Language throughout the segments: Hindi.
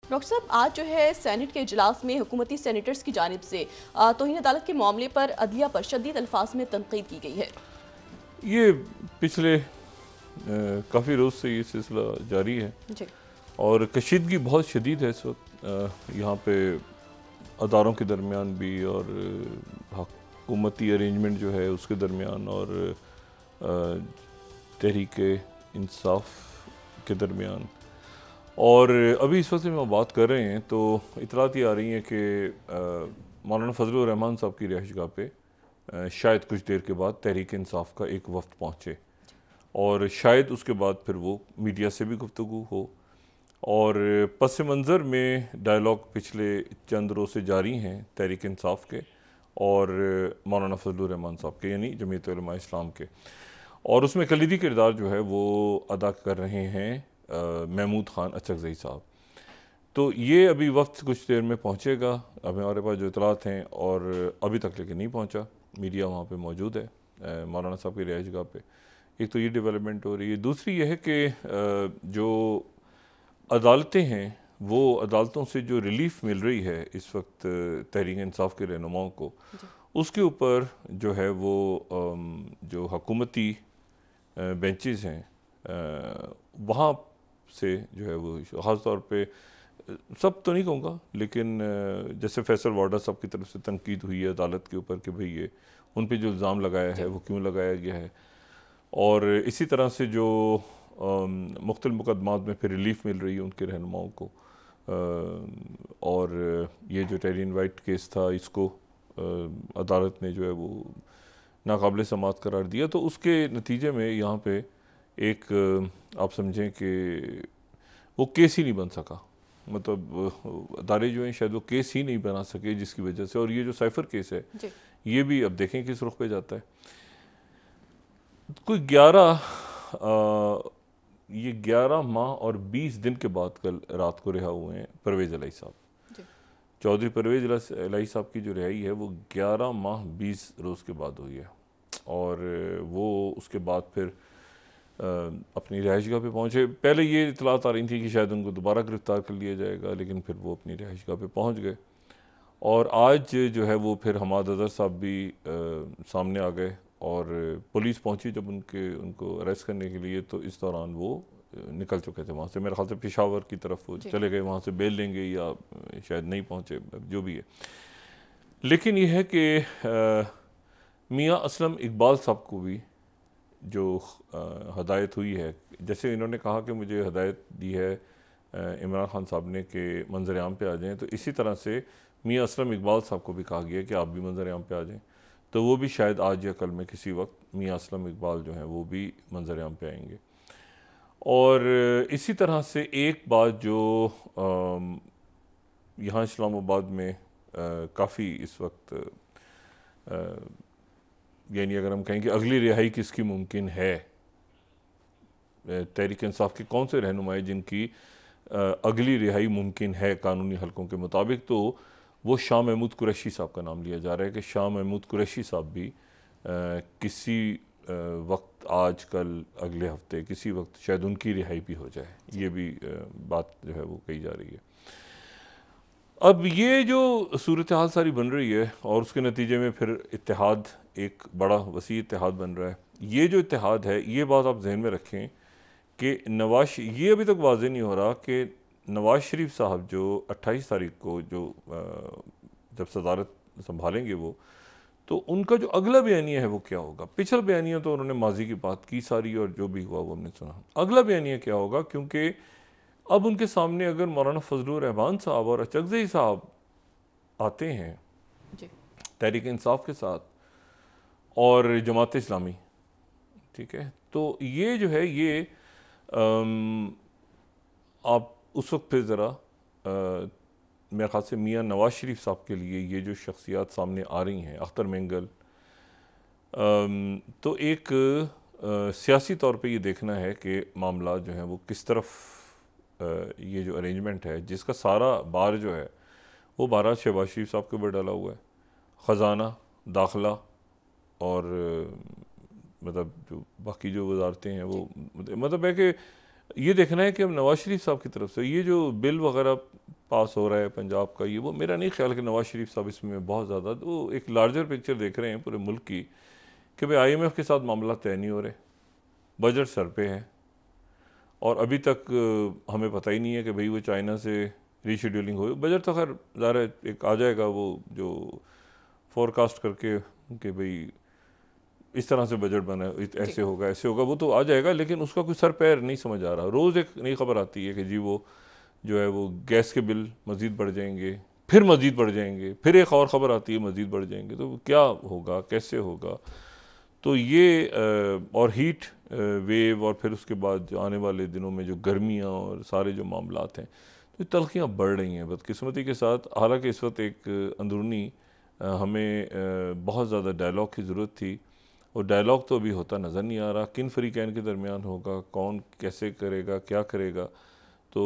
डॉक्टर साहब, आज जो है सेनेट के इजलास में हुकूमती सेनेटर्स की जानिब से तौहीन अदालत के मामले पर अदलिया पर शदीद अल्फाज में तनकीद की गई है। ये पिछले काफ़ी रोज़ से ये सिलसिला जारी है जी। और कशीदगी बहुत शदीद है इस वक्त यहाँ पे अदारों के दरमियान भी और हुकूमती अरेंजमेंट जो है उसके दरमियान और तहरीक इंसाफ के दरमियान। और अभी इस वक्त हम बात कर रहे हैं तो इतलात ये आ रही हैं कि मौलाना फजलुर रहमान साहब की रिहाइशगाह पे शायद कुछ देर के बाद तहरीक इंसाफ का एक वफ्द पहुँचे और शायद उसके बाद फिर वो मीडिया से भी गुफ्तगू हो। और पस मंज़र में डायलॉग पिछले चंद रोज़ से जारी हैं तहरीक इंसाफ के और मौलाना फजलुर रहमान साहब के, यानी जमीयत उलमा इस्लाम के। और उसमें कलीदी किरदार जो है वो अदा कर रहे हैं महमूद ख़ान अचकज़ई साहब। तो ये अभी वक्त कुछ देर में पहुँचेगा, अब हमारे पास जो इतलात हैं, और अभी तक लेकिन नहीं पहुँचा। मीडिया वहाँ पे मौजूद है मौलाना साहब की रिहाइशगाह पे। एक तो ये डेवलपमेंट हो रही है, दूसरी यह है कि जो अदालतें हैं वो अदालतों से जो रिलीफ मिल रही है इस वक्त तहरीक इंसाफ के रहनुमाओं को, उसके ऊपर जो है वो जो हुकूमती बेंचेस हैं वहाँ से जो है वो ख़ास तौर पे, सब तो नहीं कहूँगा लेकिन जैसे फैसल वार्डा साहब की तरफ से तनकीद हुई है अदालत के ऊपर कि भाई ये उन पे जो इल्ज़ाम लगाया है वो क्यों लगाया गया है। और इसी तरह से जो मुख्तलिफ मुकदमात में फिर रिलीफ मिल रही है उनके रहनुमाओं को। और ये जो टेरियन वाइट केस था इसको अदालत ने जो है वो नाकाबिल समाअत करार दिया, तो उसके नतीजे में यहाँ पे एक आप समझें कि वो केस ही नहीं बन सका। मतलब अदारे जो हैं शायद वो केस ही नहीं बना सके जिसकी वजह से, और ये जो साइफर केस है ये भी अब देखें किस रुख पे जाता है। कोई 11 माह और 20 दिन के बाद कल रात को रिहा हुए हैं परवेज़ इलाही साहब। चौधरी परवेज़ इलाही साहब की जो रिहाई है वो 11 माह 20 रोज़ के बाद हुई है और वो उसके बाद फिर अपनी रिहाइशगाह पे पहुँचे। पहले ये इतलात आ रही थी कि शायद उनको दोबारा गिरफ़्तार कर लिया जाएगा, लेकिन फिर वो अपनी रिहाइशगाह पे पहुँच गए। और आज जो है वो फिर हमाद अज़हर साहब भी सामने आ गए और पुलिस पहुंची जब उनको अरेस्ट करने के लिए, तो इस दौरान वो निकल चुके थे वहाँ से। मेरे ख्याल से पेशावर की तरफ वो चले गए, वहाँ से बेल लेंगे या शायद नहीं पहुँचे, जो भी है। लेकिन ये है कि मियाँ असलम इकबाल साहब को भी जो हदायत हुई है, जैसे इन्होंने कहा कि मुझे हदायत दी है इमरान खान साहब ने कि मंजर आम पे आ जाएँ, तो इसी तरह से मियाँ असलम इकबाल साहब को भी कहा गया कि आप भी मंजर आम पे आ जाएँ। तो वो भी शायद आज या कल में किसी वक्त मियाँ असलम इकबाल जो हैं वो भी मंजर आम पे आएंगे। और इसी तरह से एक बात जो यहाँ इस्लामाबाद में काफ़ी इस वक्त यानी अगर हम कहें कि अगली रिहाई किसकी मुमकिन है, तहरीक इंसाफ के कौन से रहनुमाई जिनकी अगली रिहाई मुमकिन है कानूनी हलकों के मुताबिक, तो वो शाह महमूद कुरैशी साहब का नाम लिया जा रहा है कि शाह महमूद कुरैशी साहब भी किसी वक्त, आज कल अगले हफ्ते किसी वक्त शायद उनकी रिहाई भी हो जाए। ये भी बात जो है वो कही जा रही है। अब ये जो सूरत हाल सारी बन रही है और उसके नतीजे में फिर इत्तेहाद, एक बड़ा वसी इत्तेहाद बन रहा है। ये जो इत्तेहाद है, ये बात आप जहन में रखें कि ये अभी तक वाज़ेह नहीं हो रहा कि नवाज़ शरीफ साहब जो 28 तारीख को जो जब सदारत संभालेंगे वो, तो उनका जो अगला बयानिया है वो क्या होगा। पिछला बयानिया तो उन्होंने माजी की बात की सारी और जो भी हुआ वो हमने सुना। अगला बयानिया क्या होगा, क्योंकि अब उनके सामने अगर मौलाना फजलुर रहमान साहब और अचकज़ई साहब आते हैं तहरीक इंसाफ के साथ और जमात इस्लामी, ठीक है, तो ये जो है ये आप उस वक्त फिर ज़रा मेरे ख्याल से मियाँ नवाज़ शरीफ साहब के लिए ये जो शख्सियात सामने आ रही हैं, अख्तर मेंगल, तो एक सियासी तौर पे ये देखना है कि मामला जो है वो किस तरफ ये जो अरेंजमेंट है जिसका सारा बार जो है वो बारह शहबाज शरीफ साहब के ऊपर डाला हुआ है। ख़जाना, दाखिला और मतलब जो बाकी जो वजारतें हैं वो, मतलब है कि ये देखना है कि अब नवाज़ शरीफ साहब की तरफ से ये जो बिल वगैरह पास हो रहा है पंजाब का, ये वो, मेरा नहीं ख्याल कि नवाज शरीफ साहब इसमें बहुत ज़्यादा, वो एक लार्जर पिक्चर देख रहे हैं पूरे मुल्क की कि भाई IMF के साथ मामला तय नहीं हो रहे, बजट सर पे है, और अभी तक हमें पता ही नहीं है कि भाई वो चाइना से रीशेड्यूलिंग हो, बजट तो खैर ज़ाहिर है एक आ जाएगा वो जो फोरकास्ट करके कि भाई इस तरह से बजट बना, ऐसे होगा ऐसे होगा, वो तो आ जाएगा, लेकिन उसका कोई सर पैर नहीं समझ आ रहा। रोज़ एक नई खबर आती है कि जी वो जो है वो गैस के बिल मज़ीद बढ़ जाएंगे, फिर मज़ीद बढ़ जाएंगे, फिर एक और ख़बर आती है मज़ीद बढ़ जाएंगे, तो क्या होगा, कैसे होगा। तो ये और हीट वेव, और फिर उसके बाद जो आने वाले दिनों में जो गर्मियाँ और सारे जो मामलात हैं, तो तलखियाँ बढ़ रही हैं बदकिस्मती के साथ। हालांकि इस वक्त एक अंदरूनी हमें बहुत ज़्यादा डायलॉग की ज़रूरत थी, और डायलॉग तो अभी होता नज़र नहीं आ रहा। किन फ़रीक़ैन के दरमियान होगा, कौन कैसे करेगा, क्या करेगा, तो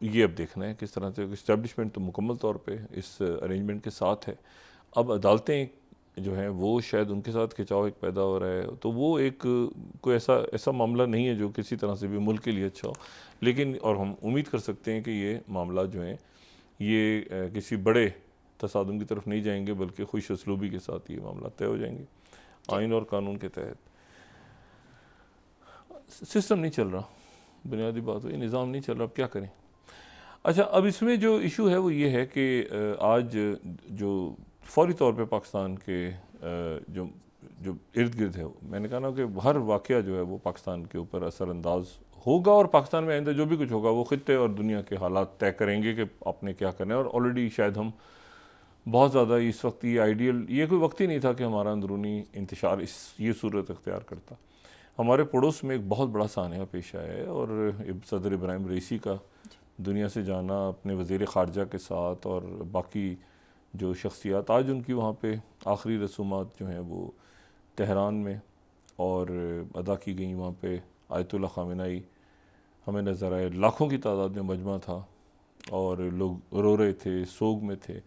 ये अब देखना है किस तरह से। इस्टेब्लिशमेंट तो मुकम्मल तौर पे इस अरेंजमेंट के साथ है। अब अदालतें जो हैं वो शायद उनके साथ खिंचाव एक पैदा हो रहा है, तो वो एक कोई ऐसा मामला नहीं है जो किसी तरह से भी मुल्क के लिए अच्छा हो, लेकिन और हम उम्मीद कर सकते हैं कि ये मामला जो हैं ये किसी बड़े तसादुम की तरफ नहीं जाएंगे, बल्कि खुश असलूबी के साथ ये मामला तय हो जाएंगे आइन और कानून के तहत। सिस्टम नहीं चल रहा, बुनियादी बात है, निज़ाम नहीं चल रहा, अब क्या करें। अच्छा, अब इसमें जो इशू है वो ये है कि आज जो फौरी तौर पे पाकिस्तान के जो जो इर्द गिर्द है, मैंने कहा ना कि हर वाक़या जो है वो पाकिस्तान के ऊपर असरअंदाज होगा, और पाकिस्तान में आइंदा जो भी कुछ होगा वो ख़ित्ते और दुनिया के हालात तय करेंगे कि आपने क्या करना है। और ऑलरेडी शायद हम बहुत ज़्यादा इस वक्त ये आइडियल, ये कोई वक्त ही नहीं था कि हमारा अंदरूनी इंतशार ये सूरत अख्तियार करता। हमारे पड़ोस में एक बहुत बड़ा सानिया पेश आया है, और सदर इब्राहिम रईसी का दुनिया से जाना अपने वज़ीर ख़ारजा के साथ, और बाकी जो शख्सियात आज उनकी वहाँ पे आखिरी रसूमात जो हैं वो तेहरान में और अदा की गई, वहाँ पे आयतुल्लाह ख़ामेनी हमें नज़र आए, लाखों की तादाद में मजमा था और लोग रो रहे थे, सोग में थे।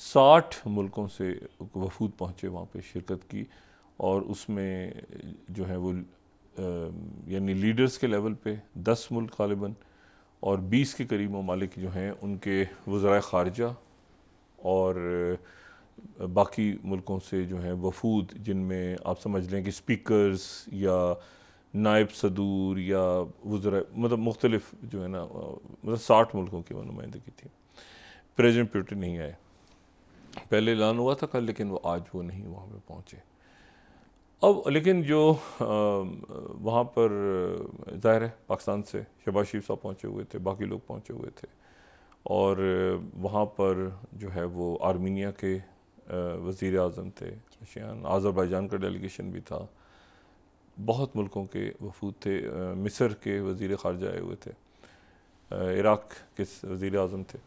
60 मुल्कों से वफूद पहुँचे वहाँ पे शिरकत की, और उसमें जो है वो यानी लीडर्स के लेवल पे 10 मुल्क गालिबन और 20 के करीब ममालिक जो हैं उनके वज़राए ख़ारजा और बाकी मुल्कों से जो हैं वफूद, जिनमें आप समझ लें कि स्पीकर्स या नायब सदूर या वज़रा, मतलब मुख्तलिफ जो है ना, मतलब 60 मुल्कों की वो नुमाइंदगी थी। प्रेसिडेंट पुतिन नहीं आए, पहले ऐलान हुआ था कल, लेकिन वो आज वो नहीं वहाँ पे पहुँचे। अब लेकिन जो वहाँ पर ज़ाहिर है पाकिस्तान से शहबाज शरीफ साहब पहुँचे हुए थे, बाकी लोग पहुँचे हुए थे, और वहाँ पर जो है वो आर्मीनिया के वज़ीर आज़म थे, आज़रबाईजान का डेलीगेशन भी था, बहुत मुल्कों के वफूद थे, मिस्र के वज़ीर ख़ारजा आए हुए थे, इराक़ के वज़ीर आज़म थे,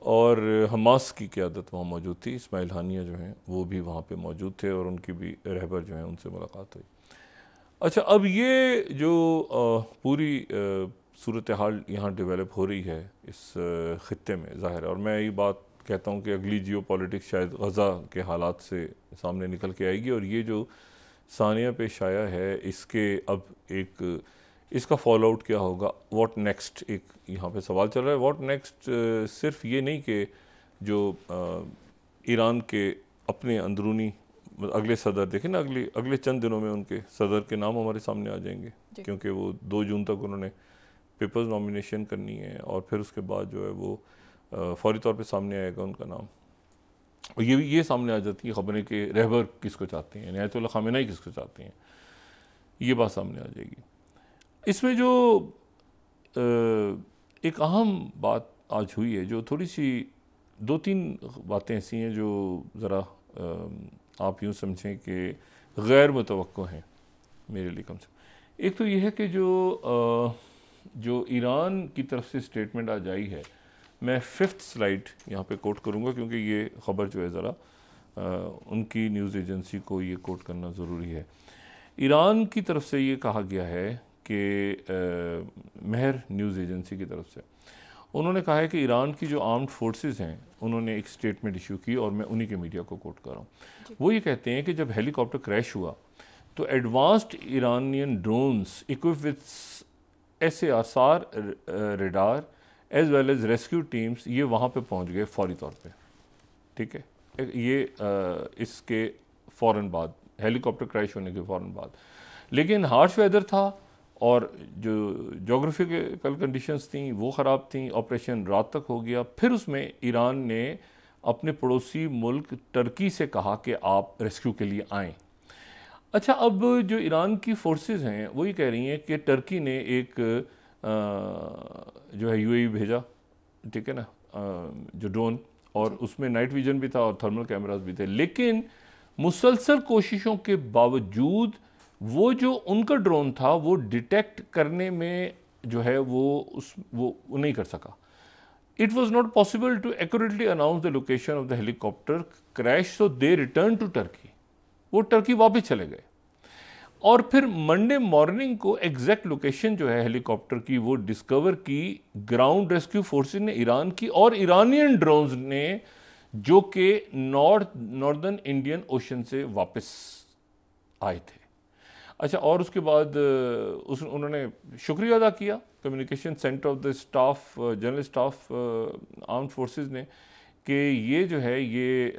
और हमास की क़यादत वहाँ मौजूद थी। इस्माइल हानिया जो हैं वो भी वहाँ पे मौजूद थे, और उनकी भी रहबर जो हैं उनसे मुलाकात हुई। अच्छा, अब ये जो पूरी सूरत हाल यहाँ डेवलप हो रही है इस ख़ित्ते में, ज़ाहिर है, और मैं ये बात कहता हूँ कि अगली जियो पॉलिटिक्स शायद गज़ा के हालात से सामने निकल के आएगी, और ये जो सानिया पेश आया है इसके अब एक इसका फॉलो आउट क्या होगा, व्हाट नेक्स्ट, एक यहाँ पे सवाल चल रहा है। व्हाट नेक्स्ट सिर्फ ये नहीं कि जो ईरान के अपने अंदरूनी अगले सदर देखें ना, अगले चंद दिनों में उनके सदर के नाम हमारे सामने आ जाएंगे, क्योंकि वो 2 जून तक उन्होंने पेपर्स नॉमिनेशन करनी है, और फिर उसके बाद जो है वो फौरी तौर पे सामने आएगा उनका नाम। और ये सामने आ जाती है खबरें कि रहबर किसको चाहते हैं, आयतुल्लाह ख़ामेनी किसको चाहते हैं, ये बात सामने आ जाएगी। इसमें जो एक अहम बात आज हुई है, जो थोड़ी सी 2-3 बातें ऐसी हैं जो ज़रा आप यूँ समझें कि गैर मुतवक्को हैं मेरे लिए कम से कम। एक तो ये है कि जो ईरान की तरफ से स्टेटमेंट आज आई है, मैं 5th स्लाइड यहाँ पे कोट करूँगा, क्योंकि ये ख़बर जो है ज़रा उनकी न्यूज़ एजेंसी को ये कोट करना ज़रूरी है। ईरान की तरफ से ये कहा गया है कि महर न्यूज़ एजेंसी की तरफ से उन्होंने कहा है कि ईरान की जो आर्म्ड फोर्सेस हैं उन्होंने एक स्टेटमेंट इशू की, और मैं उन्हीं के मीडिया को कोट कर रहा हूँ। वो ये कहते हैं कि जब हेलीकॉप्टर क्रैश हुआ तो advanced Iranian drones equipped with SAR radar as well as rescue teams ये वहाँ पे पहुँच गए फौरी तौर पे, ठीक है। ये इसके फ़ौरन बाद, हेलीकॉप्टर क्रैश होने के फ़ौरन बाद, लेकिन हार्श वेदर था और जो जोग्राफिकल कंडीशंस थी वो ख़राब थी। ऑपरेशन रात तक हो गया। फिर उसमें ईरान ने अपने पड़ोसी मुल्क टर्की से कहा कि आप रेस्क्यू के लिए आएँ। अच्छा, अब जो ईरान की फोर्सेस हैं वो ये कह रही हैं कि टर्की ने एक जो है यूएई भेजा, ठीक है ना, जो ड्रोन, और उसमें नाइट विजन भी था और थर्मल कैमरास भी थे, लेकिन मुसलसल कोशिशों के बावजूद वो जो उनका ड्रोन था वो डिटेक्ट करने में जो है वो नहीं कर सका। It was not possible to accurately announce the location of the helicopter crash, so they returned to Turkey. वो टर्की वापस चले गए और फिर मंडे मॉर्निंग को एग्जैक्ट लोकेशन जो है हेलीकॉप्टर की वो डिस्कवर की ग्राउंड रेस्क्यू फोर्सेस ने, ईरान की और ईरानियन ड्रोन्स ने, जो कि नॉर्दर्न इंडियन ओशन से वापस आए थे। अच्छा, और उसके बाद उन्होंने शुक्रिया अदा किया communication centre of the staff, general staff armed forces ने, कि ये जो है ये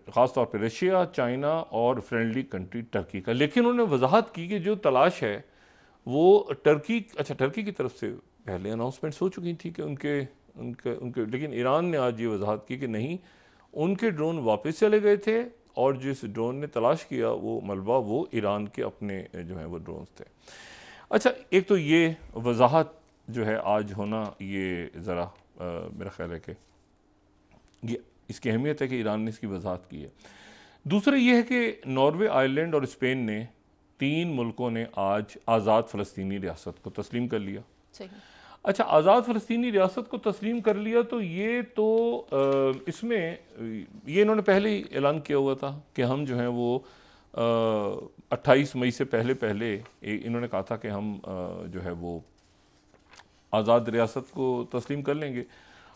ख़ास तौर पे रशिया, चाइना और फ्रेंडली कंट्री टर्की का। लेकिन उन्होंने वजाहत की कि जो तलाश है वो टर्की की तरफ से पहले अनाउंसमेंट्स हो चुकी थी कि उनके उनके उनके लेकिन ईरान ने आज ये वजाहत की कि नहीं, उनके ड्रोन वापस चले गए थे और जिस ड्रोन ने तलाश किया वो मलबा वो ईरान के अपने जो है वो ड्रोन्स थे। अच्छा, एक तो ये वजाहत जो है आज होना, ये ज़रा मेरा ख्याल है कि ये इसकी अहमियत है कि ईरान ने इसकी वजाहत की है। दूसरा ये है कि नॉर्वे, आयरलैंड और स्पेन ने, 3 मुल्कों ने आज आज़ाद फ़लस्तीनी रियासत को तस्लीम कर लिया। सही। अच्छा, आज़ाद फ़लस्तीनी रियासत को तस्लीम कर लिया तो ये तो इसमें ये इन्होंने पहले ही ऐलान किया हुआ था कि हम जो हैं वो 28 मई से पहले इन्होंने कहा था कि हम जो है वो आज़ाद रियासत को तस्लीम कर लेंगे।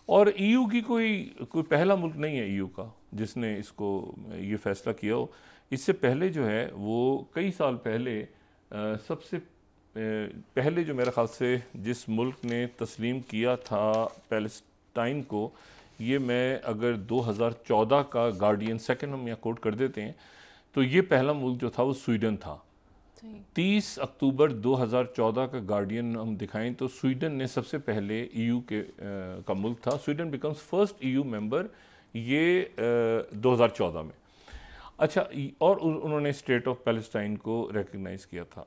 और ईयू की कोई पहला मुल्क नहीं है ईयू का जिसने इसको ये फ़ैसला किया हो। इससे पहले जो है वो कई साल पहले सबसे पहले जो मेरे ख्याल से जिस मुल्क ने तस्लीम किया था पैलेस्टाइन को, ये मैं अगर 2014 का गार्डियन सेकंड हम यहाँ कोट कर देते हैं तो ये पहला मुल्क जो था वो स्वीडन था। 30 अक्टूबर 2014 का गार्डियन हम दिखाएं तो स्वीडन ने सबसे पहले ईयू का मुल्क था। Sweden becomes first EU member ये 2014 में। अच्छा, और उन्होंने स्टेट ऑफ पैलेस्टाइन को रिकग्नाइज़ किया था।